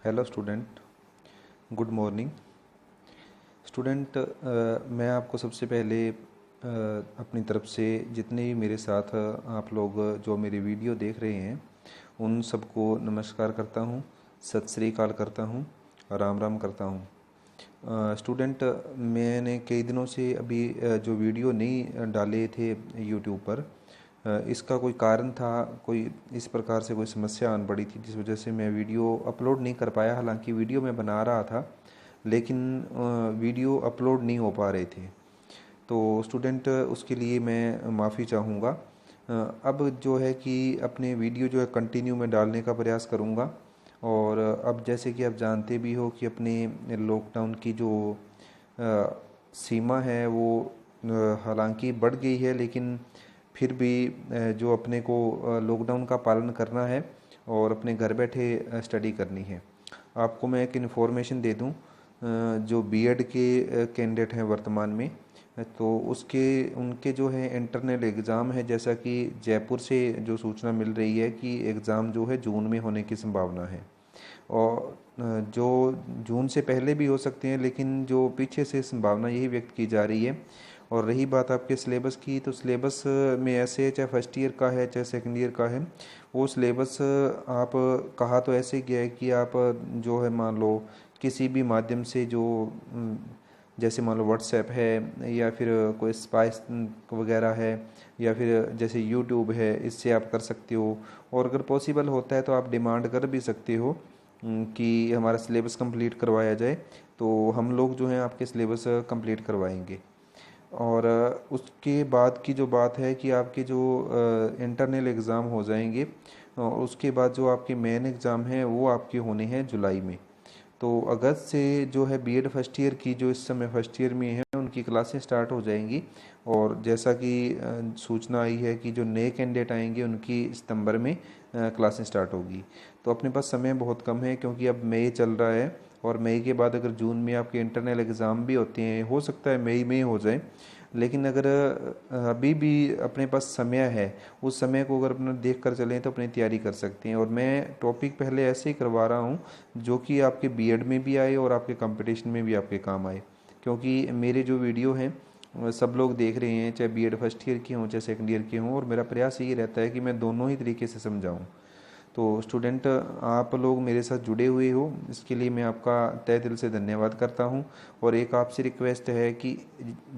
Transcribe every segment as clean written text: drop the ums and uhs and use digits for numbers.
Hello student, good morning. Student, मैं आपको सबसे पहले अपनी तरफ से जितने भी मेरे साथ आप लोग जो मेरी वीडियो देख रहे हैं उन सबको नमस्कार करता हूँ, सत श्री अकाल करता हूँ, राम राम करता हूँ। स्टूडेंट, मैंने कई दिनों से अभी जो वीडियो नहीं डाले थे यूट्यूब पर, इसका कोई कारण था, कोई इस प्रकार से कोई समस्या आन पड़ी थी जिस वजह से मैं वीडियो अपलोड नहीं कर पाया। हालांकि वीडियो मैं बना रहा था लेकिन वीडियो अपलोड नहीं हो पा रहे थे। तो स्टूडेंट, उसके लिए मैं माफ़ी चाहूँगा। अब जो है कि अपने वीडियो जो है कंटिन्यू मैं डालने का प्रयास करूँगा। और अब जैसे कि आप जानते भी हो कि अपने लॉकडाउन की जो सीमा है वो हालांकि बढ़ गई है, लेकिन फिर भी जो अपने को लॉकडाउन का पालन करना है और अपने घर बैठे स्टडी करनी है। आपको मैं एक इन्फॉर्मेशन दे दूं, जो बीएड के कैंडिडेट हैं वर्तमान में, तो उसके उनके जो है इंटरनल एग्ज़ाम है, जैसा कि जयपुर से जो सूचना मिल रही है कि एग्ज़ाम जो है जून में होने की संभावना है। और जो जून से पहले भी हो सकते हैं, लेकिन जो पीछे से संभावना यही व्यक्त की जा रही है। और रही बात आपके सिलेबस की, तो सिलेबस में ऐसे चाहे फर्स्ट ईयर का है चाहे सेकंड ईयर का है, वो सिलेबस आप कहा तो ऐसे किया है कि आप जो है मान लो किसी भी माध्यम से जो जैसे मान लो व्हाट्सएप है या फिर कोई स्पाइस वगैरह है या फिर जैसे यूट्यूब है, इससे आप कर सकते हो। और अगर पॉसिबल होता है तो आप डिमांड कर भी सकते हो कि हमारा सिलेबस कंप्लीट करवाया जाए, तो हम लोग जो हैं आपके सिलेबस कंप्लीट करवाएंगे। और उसके बाद की जो बात है कि आपके जो इंटरनल एग्ज़ाम हो जाएंगे, और उसके बाद जो आपके मेन एग्ज़ाम हैं वो आपके होने हैं जुलाई में। तो अगस्त से जो है बीएड फर्स्ट ईयर की जो इस समय फर्स्ट ईयर में है उनकी क्लासें स्टार्ट हो जाएंगी। और जैसा कि सूचना आई है कि जो नए कैंडिडेट आएंगे उनकी सितंबर में क्लासें स्टार्ट होगी। तो अपने पास समय बहुत कम है, क्योंकि अब मई चल रहा है और मई के बाद अगर जून में आपके इंटरनल एग्ज़ाम भी होते हैं, हो सकता है मई में हो जाए। लेकिन अगर अभी भी अपने पास समय है, उस समय को अगर अपना देख कर चलें तो अपनी तैयारी कर सकते हैं। और मैं टॉपिक पहले ऐसे ही करवा रहा हूँ जो कि आपके बीएड में भी आए और आपके कंपटीशन में भी आपके काम आए। क्योंकि मेरे जो वीडियो हैं सब लोग देख रहे हैं, चाहे बीएड फर्स्ट ईयर के हों चाहे सेकंड ईयर के हों, और मेरा प्रयास यही रहता है कि मैं दोनों ही तरीके से समझाऊँ। तो स्टूडेंट, आप लोग मेरे साथ जुड़े हुए हो, इसके लिए मैं आपका तहे दिल से धन्यवाद करता हूं। और एक आपसे रिक्वेस्ट है कि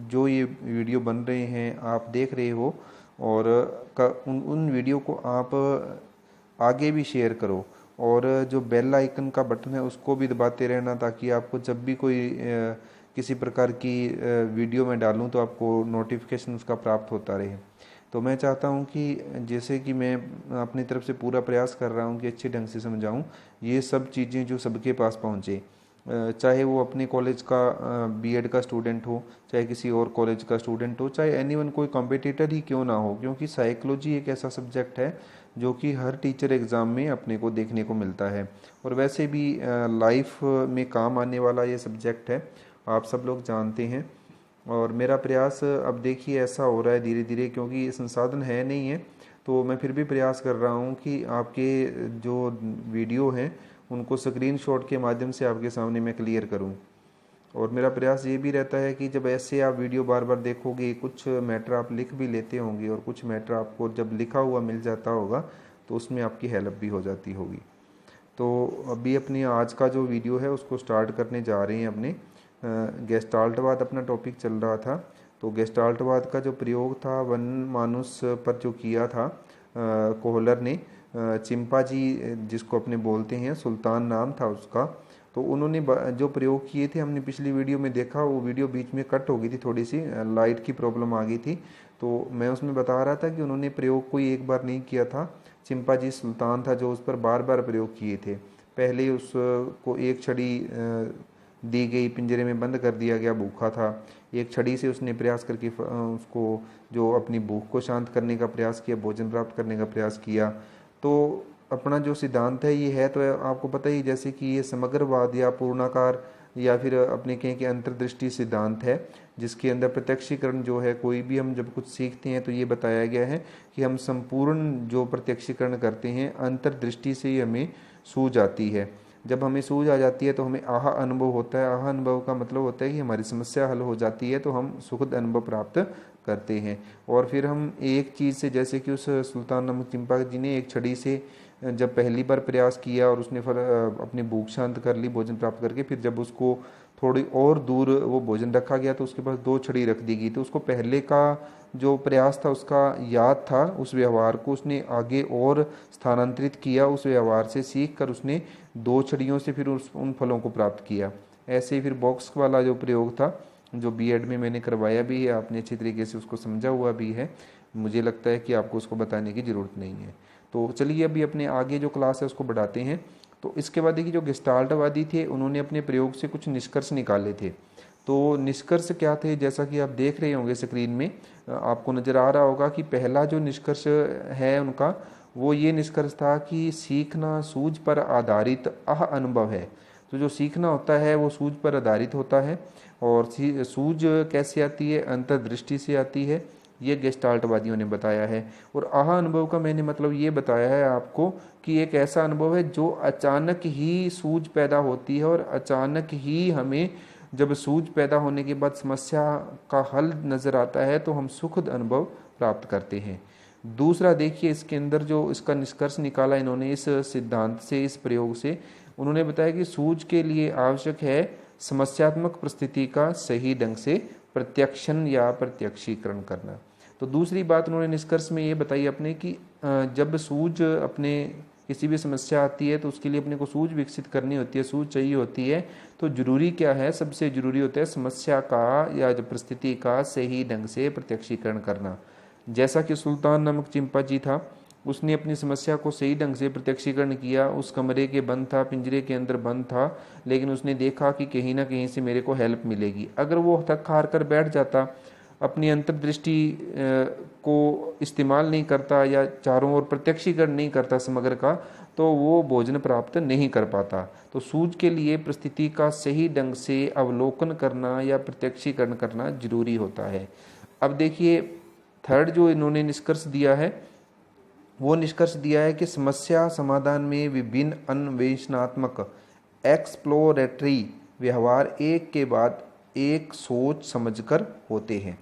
जो ये वीडियो बन रहे हैं आप देख रहे हो, और उन वीडियो को आप आगे भी शेयर करो। और जो बेल आइकन का बटन है उसको भी दबाते रहना, ताकि आपको जब भी कोई किसी प्रकार की वीडियो मैं डालूं तो आपको नोटिफिकेशन उसका प्राप्त होता रहे। तो मैं चाहता हूं कि जैसे कि मैं अपनी तरफ से पूरा प्रयास कर रहा हूं कि अच्छे ढंग से समझाऊं, ये सब चीज़ें जो सबके पास पहुंचे, चाहे वो अपने कॉलेज का बीएड का स्टूडेंट हो, चाहे किसी और कॉलेज का स्टूडेंट हो, चाहे एनीवन कोई कॉम्पिटिटर ही क्यों ना हो। क्योंकि साइकोलॉजी एक ऐसा सब्जेक्ट है जो कि हर टीचर एग्ज़ाम में अपने को देखने को मिलता है, और वैसे भी लाइफ में काम आने वाला ये सब्जेक्ट है, आप सब लोग जानते हैं। और मेरा प्रयास अब देखिए ऐसा हो रहा है धीरे धीरे, क्योंकि संसाधन है नहीं है, तो मैं फिर भी प्रयास कर रहा हूँ कि आपके जो वीडियो हैं उनको स्क्रीनशॉट के माध्यम से आपके सामने मैं क्लियर करूँ। और मेरा प्रयास ये भी रहता है कि जब ऐसे आप वीडियो बार बार देखोगे, कुछ मैटर आप लिख भी लेते होंगे और कुछ मैटर आपको जब लिखा हुआ मिल जाता होगा तो उसमें आपकी हेल्प भी हो जाती होगी। तो अभी अपनी आज का जो वीडियो है उसको स्टार्ट करने जा रहे हैं। अपने गेस्टाल्टवाद अपना टॉपिक चल रहा था, तो गेस्टाल्टवाद का जो प्रयोग था वन मानुस पर जो किया था कोहलर ने, चिंपाजी जिसको अपने बोलते हैं, सुल्तान नाम था उसका। तो उन्होंने जो प्रयोग किए थे हमने पिछली वीडियो में देखा, वो वीडियो बीच में कट हो गई थी, थोड़ी सी लाइट की प्रॉब्लम आ गई थी। तो मैं उसमें बता रहा था कि उन्होंने प्रयोग कोई एक बार नहीं किया था, चिंपाजी सुल्तान था जो उस पर बार बार प्रयोग किए थे। पहले उसको एक छड़ी दी गई, पिंजरे में बंद कर दिया गया, भूखा था, एक छड़ी से उसने प्रयास करके उसको जो अपनी भूख को शांत करने का प्रयास किया, भोजन प्राप्त करने का प्रयास किया। तो अपना जो सिद्धांत है ये है, तो आपको पता ही जैसे कि ये समग्रवाद या पूर्णाकार या फिर अपने कहें कि अंतर्दृष्टि सिद्धांत है, जिसके अंदर प्रत्यक्षीकरण जो है, कोई भी हम जब कुछ सीखते हैं तो ये बताया गया है कि हम संपूर्ण जो प्रत्यक्षीकरण करते हैं अंतर्दृष्टि से ही हमें सूझ आती है। जब हमें सूझ आ जाती है तो हमें आहा अनुभव होता है। आहा अनुभव का मतलब होता है कि हमारी समस्या हल हो जाती है, तो हम सुखद अनुभव प्राप्त करते हैं। और फिर हम एक चीज़ से, जैसे कि उस सुल्तान नमक चिंपा जी ने एक छड़ी से जब पहली बार प्रयास किया और उसने अपनी भूख शांत कर ली भोजन प्राप्त करके, फिर जब उसको थोड़ी और दूर वो भोजन रखा गया तो उसके पास 2 छड़ी रख दी गई, तो उसको पहले का जो प्रयास था उसका याद था, उस व्यवहार को उसने आगे और स्थानांतरित किया, उस व्यवहार से सीख कर उसने 2 छड़ियों से फिर उन फलों को प्राप्त किया। ऐसे ही फिर बॉक्स वाला जो प्रयोग था, जो बीएड में मैंने करवाया भी है, आपने अच्छी तरीके से उसको समझा हुआ भी है, मुझे लगता है कि आपको उसको बताने की ज़रूरत नहीं है। तो चलिए अभी अपने आगे जो क्लास है उसको बढ़ाते हैं। तो इसके बाद देखिए, जो गेस्टाल्टवादी थे उन्होंने अपने प्रयोग से कुछ निष्कर्ष निकाले थे। तो निष्कर्ष क्या थे, जैसा कि आप देख रहे होंगे स्क्रीन में, आपको नज़र आ रहा होगा कि पहला जो निष्कर्ष है उनका, वो ये निष्कर्ष था कि सीखना सूझ पर आधारित अनुभव है। तो जो सीखना होता है वो सूझ पर आधारित होता है, और सूझ कैसे आती है, अंतर्दृष्टि से आती है, ये गेस्टाल्टवादियों ने बताया है। और आहा अनुभव का मैंने मतलब ये बताया है आपको कि एक ऐसा अनुभव है जो अचानक ही सूझ पैदा होती है, और अचानक ही हमें जब सूझ पैदा होने के बाद समस्या का हल नज़र आता है तो हम सुखद अनुभव प्राप्त करते हैं। दूसरा देखिए, इसके अंदर जो इसका निष्कर्ष निकाला इन्होंने इस सिद्धांत से, इस प्रयोग से, उन्होंने बताया कि सूझ के लिए आवश्यक है समस्यात्मक परिस्थिति का सही ढंग से प्रत्यक्षण या प्रत्यक्षीकरण करना। तो दूसरी बात उन्होंने निष्कर्ष में ये बताई अपने कि जब सूझ अपने किसी भी समस्या आती है तो उसके लिए अपने को सूझ विकसित करनी होती है, सूझ चाहिए होती है, तो जरूरी क्या है, सबसे जरूरी होता है समस्या का या जो परिस्थिति का सही ढंग से प्रत्यक्षीकरण करना। जैसा कि सुल्तान नमक चिंपा जी था, उसने अपनी समस्या को सही ढंग से प्रत्यक्षीकरण किया। उस कमरे के बंद था, पिंजरे के अंदर बंद था, लेकिन उसने देखा कि कहीं ना कहीं से मेरे को हेल्प मिलेगी। अगर वो थक हार कर बैठ जाता, अपनी अंतर्दृष्टि को इस्तेमाल नहीं करता या चारों ओर प्रत्यक्षीकरण नहीं करता समग्र का, तो वो भोजन प्राप्त नहीं कर पाता। तो सूझ के लिए परिस्थिति का सही ढंग से अवलोकन करना या प्रत्यक्षीकरण करना जरूरी होता है। अब देखिए, थर्ड जो इन्होंने निष्कर्ष दिया है, वो निष्कर्ष दिया है कि समस्या समाधान में विभिन्न अन्वेषणात्मक एक्सप्लोरेटरी व्यवहार एक के बाद एक सोच समझकर होते हैं।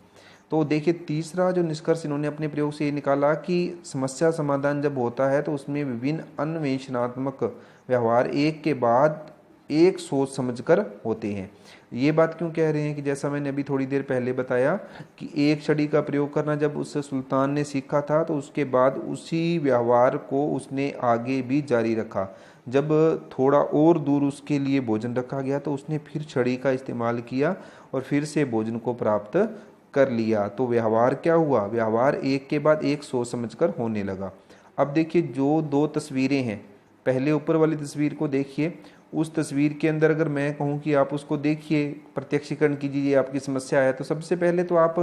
तो देखिए, तीसरा जो निष्कर्ष इन्होंने अपने प्रयोग से ये निकाला कि समस्या समाधान जब होता है तो उसमें विभिन्न अन्वेषणात्मक व्यवहार एक के बाद एक सोच समझकर होते हैं। ये बात क्यों कह रहे हैं कि जैसा मैंने अभी थोड़ी देर पहले बताया कि एक छड़ी का प्रयोग करना जब उस सुल्तान ने सीखा था तो उसके बाद उसी व्यवहार को उसने आगे भी जारी रखा। जब थोड़ा और दूर उसके लिए भोजन रखा गया तो उसने फिर छड़ी का इस्तेमाल किया और फिर से भोजन को प्राप्त कर लिया। तो व्यवहार क्या हुआ, व्यवहार एक के बाद एक सोच समझकर होने लगा। अब देखिए, जो 2 तस्वीरें हैं, पहले ऊपर वाली तस्वीर को देखिए, उस तस्वीर के अंदर अगर मैं कहूँ कि आप उसको देखिए, प्रत्यक्षीकरण कीजिए, आपकी समस्या है, तो सबसे पहले तो आप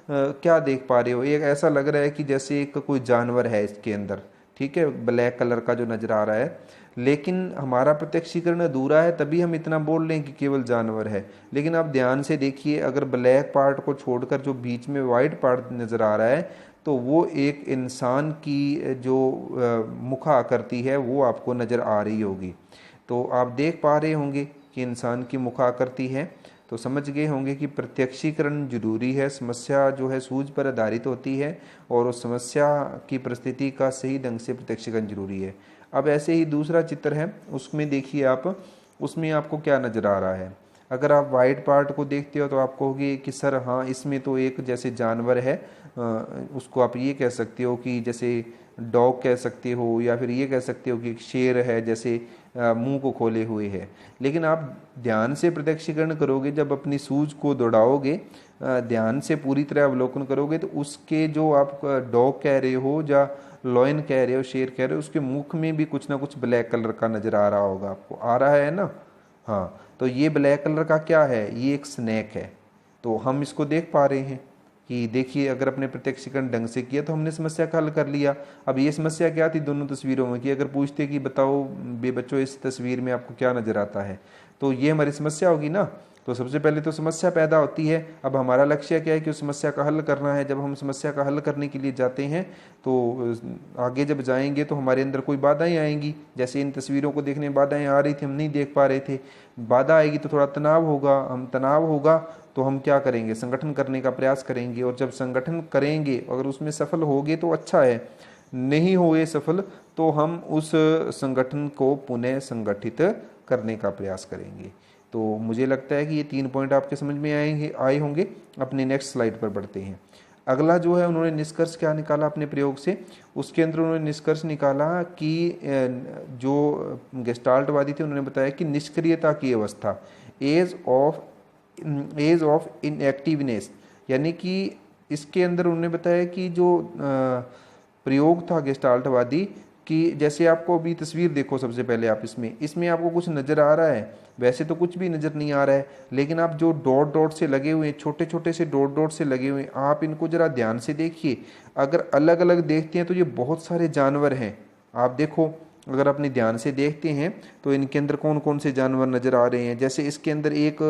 क्या देख पा रहे हो, एक ऐसा लग रहा है कि जैसे एक कोई जानवर है इसके अंदर, ठीक है, ब्लैक कलर का जो नज़र आ रहा है, लेकिन हमारा प्रत्यक्षीकरण अधूरा है, तभी हम इतना बोल रहे हैं कि केवल जानवर है। लेकिन आप ध्यान से देखिए, अगर ब्लैक पार्ट को छोड़कर जो बीच में वाइट पार्ट नज़र आ रहा है, तो वो एक इंसान की जो मुख आकृति है वो आपको नज़र आ रही होगी। तो आप देख पा रहे होंगे कि इंसान की मुख आकृति है, तो समझ गए होंगे कि प्रत्यक्षीकरण जरूरी है। समस्या जो है सूझ पर आधारित होती है और उस समस्या की परिस्थिति का सही ढंग से प्रत्यक्षीकरण जरूरी है। अब ऐसे ही दूसरा चित्र है, उसमें देखिए आप, उसमें आपको क्या नज़र आ रहा है। अगर आप वाइट पार्ट को देखते हो तो आप कहोगे कि सर हाँ, इसमें तो एक जैसे जानवर है, उसको आप ये कह सकते हो कि जैसे डॉग कह सकते हो, या फिर ये कह सकते हो कि एक शेर है जैसे मुंह को खोले हुए है। लेकिन आप ध्यान से प्रत्यक्षीकरण करोगे, जब अपनी सूझ को दौड़ाओगे, ध्यान से पूरी तरह अवलोकन करोगे, तो उसके जो आप डॉग कह रहे हो या लॉयन कह रहे हो, शेर कह रहे हो, उसके मुख में भी कुछ ना कुछ ब्लैक कलर का नज़र आ रहा होगा आपको, आ रहा है ना। हाँ, तो ये ब्लैक कलर का क्या है, ये एक स्नैक है। तो हम इसको देख पा रहे हैं कि देखिए, अगर अपने प्रत्यक्षीकरण ढंग से किया तो हमने समस्या का हल कर लिया। अब ये समस्या क्या थी दोनों तस्वीरों में, कि अगर पूछते कि बताओ बे बच्चों इस तस्वीर में आपको क्या नज़र आता है, तो ये हमारी समस्या होगी ना। तो सबसे पहले तो समस्या पैदा होती है। अब हमारा लक्ष्य क्या है कि उस समस्या का हल करना है। जब हम समस्या का हल करने के लिए जाते हैं तो आगे जब जाएंगे तो हमारे अंदर कोई बाधाएं आएंगी। जैसे इन तस्वीरों को देखने में बाधाएं आ रही थी, हम नहीं देख पा रहे थे। बाधा आएगी तो थोड़ा तनाव होगा, हम तनाव होगा तो हम क्या करेंगे, संगठन करने का प्रयास करेंगे। और जब संगठन करेंगे अगर उसमें सफल होगे तो अच्छा है, नहीं हुए सफल तो हम उस संगठन को पुनः संगठित करने का प्रयास करेंगे। तो मुझे लगता है कि ये 3 पॉइंट आपके समझ में आए होंगे। अपने नेक्स्ट स्लाइड पर बढ़ते हैं। अगला जो है, उन्होंने निष्कर्ष क्या निकाला अपने प्रयोग से, उसके अंदर उन्होंने निष्कर्ष निकाला कि जो गेस्टाल्टवादी थे उन्होंने बताया कि निष्क्रियता की अवस्था, एज ऑफ इनएक्टिवनेस, यानी कि इसके अंदर उन्होंने बताया कि जो प्रयोग था गेस्टाल्टवादी कि जैसे आपको अभी तस्वीर देखो, सबसे पहले आप इसमें आपको कुछ नज़र आ रहा है, वैसे तो कुछ भी नज़र नहीं आ रहा है, लेकिन आप जो डॉट डॉट से लगे हुए हैं, छोटे छोटे से डॉट डॉट से लगे हुए हैं, आप इनको ज़रा ध्यान से देखिए। अगर अलग अलग देखते हैं तो ये बहुत सारे जानवर हैं। आप देखो, अगर अपने ध्यान से देखते हैं तो इनके अंदर कौन कौन से जानवर नज़र आ रहे हैं। जैसे इसके अंदर एक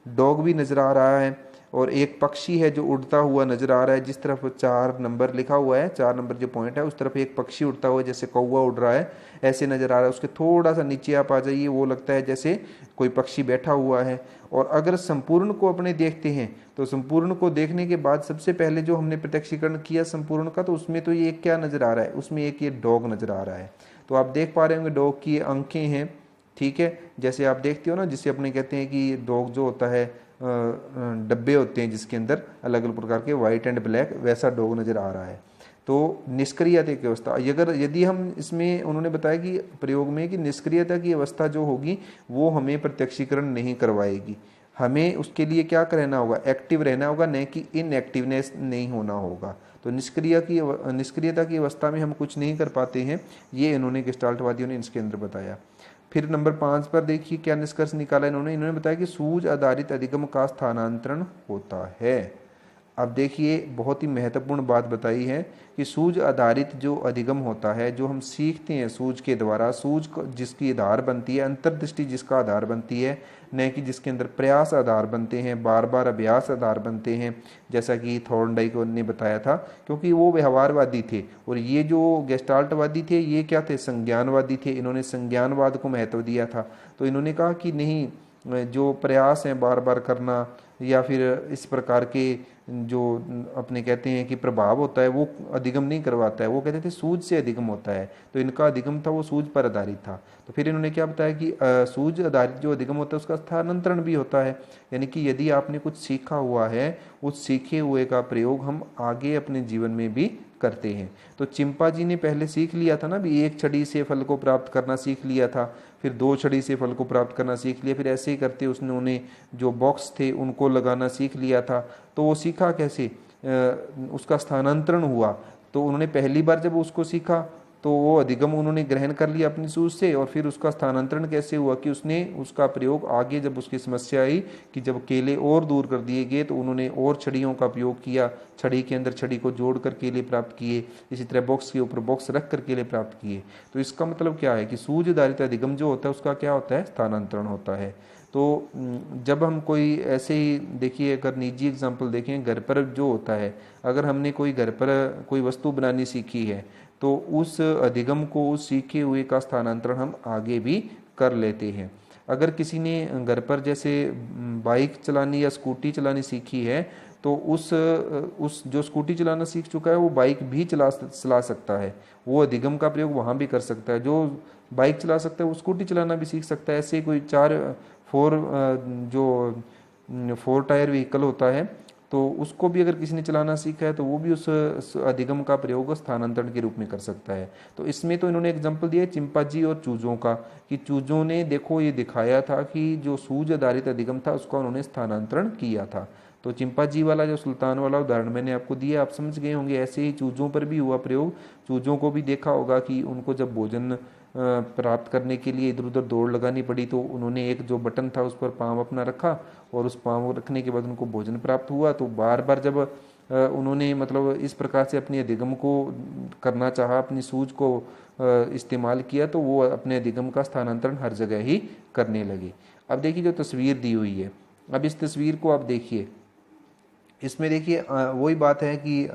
डॉग भी नज़र आ रहा है और एक पक्षी है जो उड़ता हुआ नजर आ रहा है। जिस तरफ 4 नंबर लिखा हुआ है, 4 नंबर जो पॉइंट है, उस तरफ एक पक्षी उड़ता हुआ जैसे कौवा उड़ रहा है ऐसे नजर आ रहा है। उसके थोड़ा सा नीचे आप आ जाइए, वो लगता है जैसे कोई पक्षी बैठा हुआ है। और अगर संपूर्ण को अपने देखते हैं तो संपूर्ण को देखने के बाद सबसे पहले जो हमने प्रत्यक्षीकरण किया संपूर्ण का, तो उसमें तो ये क्या नजर आ रहा है, उसमें एक ये डॉग नजर आ रहा है। तो आप देख पा रहे होंगे डॉग की आंखें हैं, ठीक है, जैसे आप देखते हो ना, जिसे अपने कहते हैं कि डॉग जो होता है डब्बे होते हैं जिसके अंदर अलग अलग प्रकार के वाइट एंड ब्लैक, वैसा डॉग नज़र आ रहा है। तो निष्क्रियता की अवस्था, अगर यदि हम इसमें उन्होंने बताया कि प्रयोग में कि निष्क्रियता की अवस्था जो होगी वो हमें प्रत्यक्षीकरण नहीं करवाएगी। हमें उसके लिए क्या रहना होगा, एक्टिव रहना होगा, न कि इनएक्टिवनेस नहीं होना होगा। तो निष्क्रियता की अवस्था में हम कुछ नहीं कर पाते हैं, ये इन्होंने गेस्टाल्टवादियों ने इसके अंदर बताया। फिर नंबर 5 पर देखिए क्या निष्कर्ष निकाला इन्होंने बताया कि सूझ आधारित अधिगम का स्थानांतरण होता है। अब देखिए बहुत ही महत्वपूर्ण बात बताई है कि सूझ आधारित जो अधिगम होता है, जो हम सीखते हैं सूझ के द्वारा, सूझ जिसकी आधार बनती है, अंतर्दृष्टि जिसका आधार बनती है, न कि जिसके अंदर प्रयास आधार बनते हैं, बार बार अभ्यास आधार बनते हैं, जैसा कि थॉर्नडाइक ने बताया था। क्योंकि वो व्यवहारवादी थे और ये जो गेस्टाल्टवादी थे ये क्या थे, संज्ञानवादी थे। इन्होंने संज्ञानवाद को महत्व दिया था। तो इन्होंने कहा कि नहीं, जो प्रयास हैं बार बार करना या फिर इस प्रकार के जो अपने कहते हैं कि प्रभाव होता है वो अधिगम नहीं करवाता है। वो कहते थे सूझ से अधिगम होता है। तो इनका अधिगम था वो सूझ पर आधारित था। तो फिर इन्होंने क्या बताया कि सूझ आधारित जो अधिगम होता है उसका स्थानांतरण भी होता है। यानी कि यदि आपने कुछ सीखा हुआ है, उस सीखे हुए का प्रयोग हम आगे अपने जीवन में भी करते हैं। तो चिंपा जी ने पहले सीख लिया था ना भी, एक छड़ी से फल को प्राप्त करना सीख लिया था, फिर 2 छड़ी से फल को प्राप्त करना सीख लिया, फिर ऐसे ही करते उन्होंने जो बॉक्स थे उनको लगाना सीख लिया था। तो वो सीखा कैसे, उसका स्थानांतरण हुआ। तो उन्होंने पहली बार जब उसको सीखा तो वो अधिगम उन्होंने ग्रहण कर लिया अपनी सूझ से, और फिर उसका स्थानांतरण कैसे हुआ कि उसने उसका प्रयोग आगे, जब उसकी समस्या आई कि जब केले और दूर कर दिए गए तो उन्होंने और छड़ियों का प्रयोग किया, छड़ी के अंदर छड़ी को जोड़कर केले प्राप्त किए, इसी तरह बॉक्स के ऊपर बॉक्स रख कर केले प्राप्त किए। तो इसका मतलब क्या है कि सूझ आधारित अधिगम जो होता है उसका क्या होता है, स्थानांतरण होता है। तो जब हम कोई ऐसे ही देखिए, अगर निजी एग्जाम्पल देखें, घर पर जो होता है, अगर हमने कोई घर पर कोई वस्तु बनानी सीखी है तो उस अधिगम को, उस सीखे हुए का स्थानांतरण हम आगे भी कर लेते हैं। अगर किसी ने घर पर जैसे बाइक चलानी या स्कूटी चलानी सीखी है तो उस जो स्कूटी चलाना सीख चुका है वो बाइक भी चला सकता है, वो अधिगम का प्रयोग वहाँ भी कर सकता है। जो बाइक चला सकता है वो स्कूटी चलाना भी सीख सकता है। ऐसे कोई 4 टायर व्हीकल होता है तो उसको भी अगर किसी ने चलाना सीखा है तो वो भी उस अधिगम का प्रयोग स्थानांतरण के रूप में कर सकता है। तो इसमें तो इन्होंने एग्जाम्पल दिया है चिंपांजी और चूजों का, कि चूजों ने देखो ये दिखाया था कि जो सूझ आधारित अधिगम था उसका उन्होंने स्थानांतरण किया था। तो चिंपांजी वाला जो सुल्तान वाला उदाहरण मैंने आपको दिया, आप समझ गए होंगे। ऐसे ही चूजों पर भी हुआ प्रयोग। चूजों को भी देखा होगा कि उनको जब भोजन प्राप्त करने के लिए इधर उधर दौड़ लगानी पड़ी तो उन्होंने एक जो बटन था उस पर पाँव अपना रखा और उस पाँव रखने के बाद उनको भोजन प्राप्त हुआ। तो बार बार जब उन्होंने मतलब इस प्रकार से अपनी अधिगम को करना चाहा, अपनी सूझ को इस्तेमाल किया, तो वो अपने अधिगम का स्थानांतरण हर जगह ही करने लगे। अब देखिए जो तस्वीर दी हुई है, अब इस तस्वीर को आप देखिए, इसमें देखिए वही बात है कि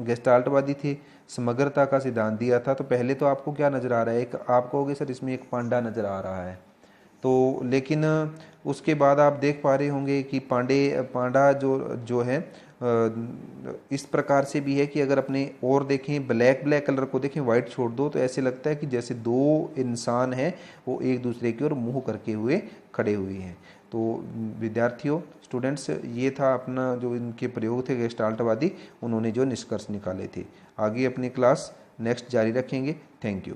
गेस्टाल्टवादी थे, समग्रता का सिद्धांत दिया था। तो पहले तो आपको क्या नज़र आ रहा है, एक आप कहोगे सर इसमें एक पांडा नज़र आ रहा है, तो लेकिन उसके बाद आप देख पा रहे होंगे कि पांडा जो जो है इस प्रकार से भी है कि अगर अपने और देखें, ब्लैक कलर को देखें, वाइट छोड़ दो, तो ऐसे लगता है कि जैसे दो इंसान हैं वो एक दूसरे की ओर मुंह करके हुए खड़े हुए हैं। तो विद्यार्थियों, स्टूडेंट्स, ये था अपना जो इनके प्रयोग थे गेस्टाल्टवादी, उन्होंने जो निष्कर्ष निकाले थे। आगे अपनी क्लास नेक्स्ट जारी रखेंगे। Thank you.